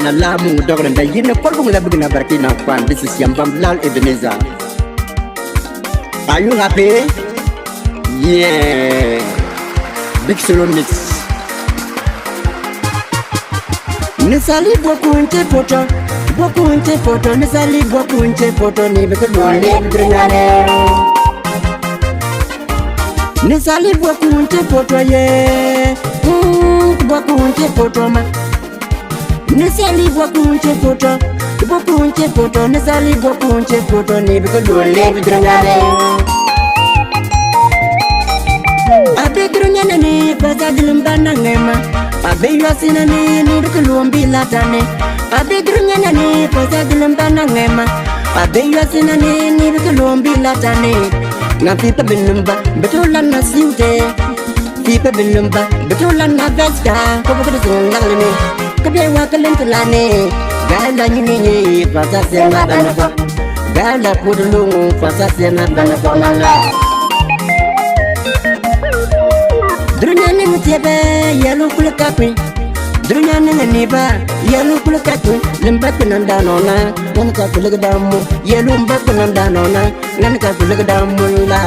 kana lamu dogran da yina korbu la bugna barkina kwan. This is Yambam Lal Ebenezer. Are you happy? Yeah. Big solo mix. Nisali bokunte poto nisali bokunte poto ni bekulole brinane. Nisali bokunte poto ye. Bokunte poto ma. Nisali bokunte poto nisali bokunte poto ni bekulole brinane. Abe grunyane ni pasadilum banangema. Abe yasina ni rukulumbi latane. Abe grunyane ni pasadilum banangema. Abe yasina ni rukulumbi latane. Na pipa binumba betulan na siute. Pipa binumba betulan na veska. Kopo kudusung laglini. Kabye wakalin tulane. Gala nyinyi pasasena banako. Gala pudulungu pasasena banako mala. Drunyane mutiebe yelu kulakakwi. Drunyane niba yelu kulakakwi. Limba kunandanona nanaka kulagadamu. Yelu mba kunandanona nanaka kulagadamu la.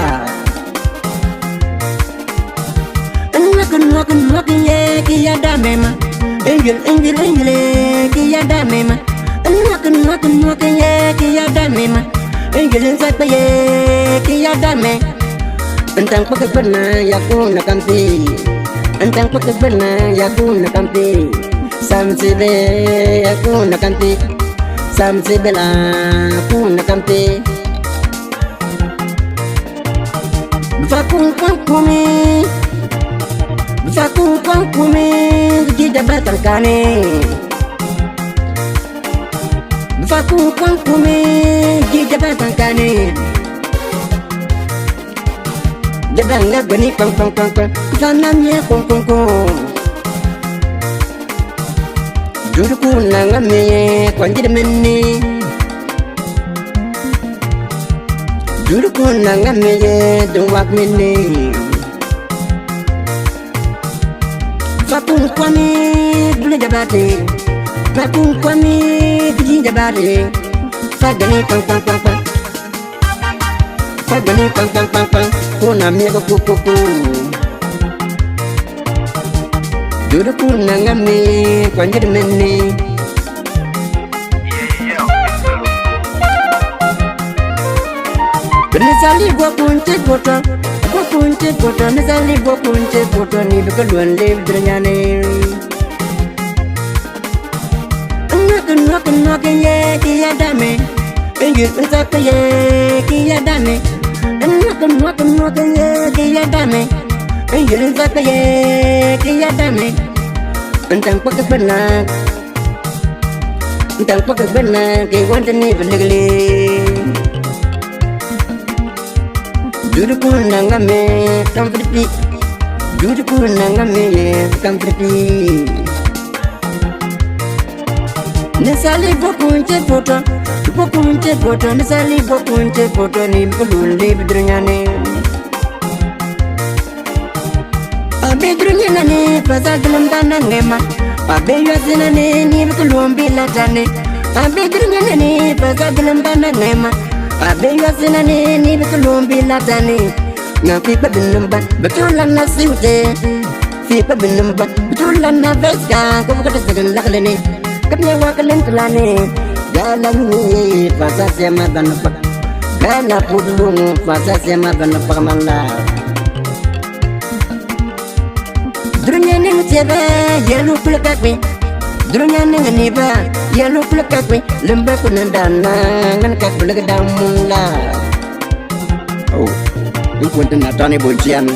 Nakan ye kiyada mema. Angel kiyada mema. Nakan ye kiyada mema. Angel inside ye kiyada me. Entang pagkabana yaku nakampi. Entang pagkabana yaku nakampi. Samsibe yaku nakampi. Samsibe la aku nakampi. Vakung kumi Gida batang kane. Vakung kumi Gida batang kane. Jadang la gani pang sanamnya kong Juruku nangame kwanjir menni. Juruku nangame dungwak menni. Fakung kwami bule jabate. Fakung kwami biji jabate. Fagani pang Fagani pang kuna miego kukuku. Juruku nangame kwanjir menni. Nisali bokunte poto nisali bokunte poto ni bekaluan le dranyane. Nakan ye kiyadame. Engil nsaka ye kiyadame. Nakan ye kiyadame. Engil nsaka ye kiyadame. Entang pagkabana ke wantani belegli. Juruku nangame kampripi. Juruku nangame kampripi. Nisali bokunte poto nisali bokunte poto ni bekulule bidrunyane. Abe drunyane ni pasadilum banangema. Abe yasina ni bekulumbi latane. Abe drunyane ni pasadilum banangema. Abe yasina ni bekulumbi latane. Na pipa binumba betulan na siute. Pipa binumba betulan na veska. Kopo kudusung laglini. Kabye wakalin tulane. Gala ni pasasema banapa. Gala pudulungu pasasema banapa mala. Drunyane mutiebe yelu kulakakwi. Drunyane niba yelu kulakakwi. Limba kunandana nanaka kulagadamu la. Oh, ikwente natane bonchian.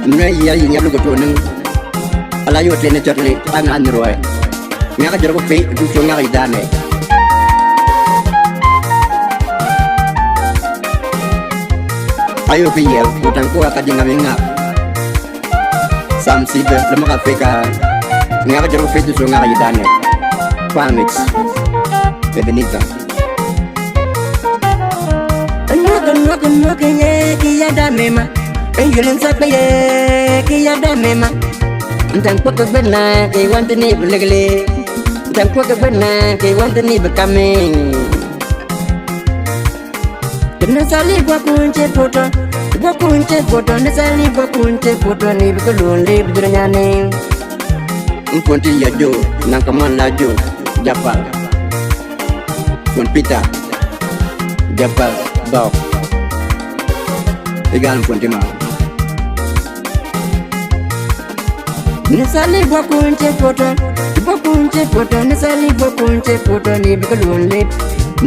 Ngai ya nyalu gotoneng. Alayo tene chorle angan roy. Ngaka jero pe du ngaka idane. Ayo piye utang ko akadinga menga. Samsibe lemaka peka. Ngaka jero pe du ngaka idane. Pamix. Ebenezer. Nakan ye kiyada mema. Engilin sakpe ye kiyada mema. Entang pagkabana ke wantani belegli. Tangko ke benar ke wanda ni bekame. Nasali gua kunci foto, nasali gua kunci foto ni bekulun li bedurnyane. Kunti ya jo, nangkaman la jo, japal. Kun pita, japal, dog. Igan kunti ma. Nasali gua kunci foto, nasali gua kunci foto ni bekulun li.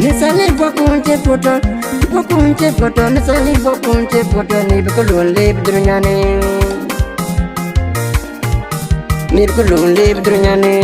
Nasali gua kunci foto, nasali gua kunci foto ni bekulun li bedurnyane. Ni bekulun li bedurnyane.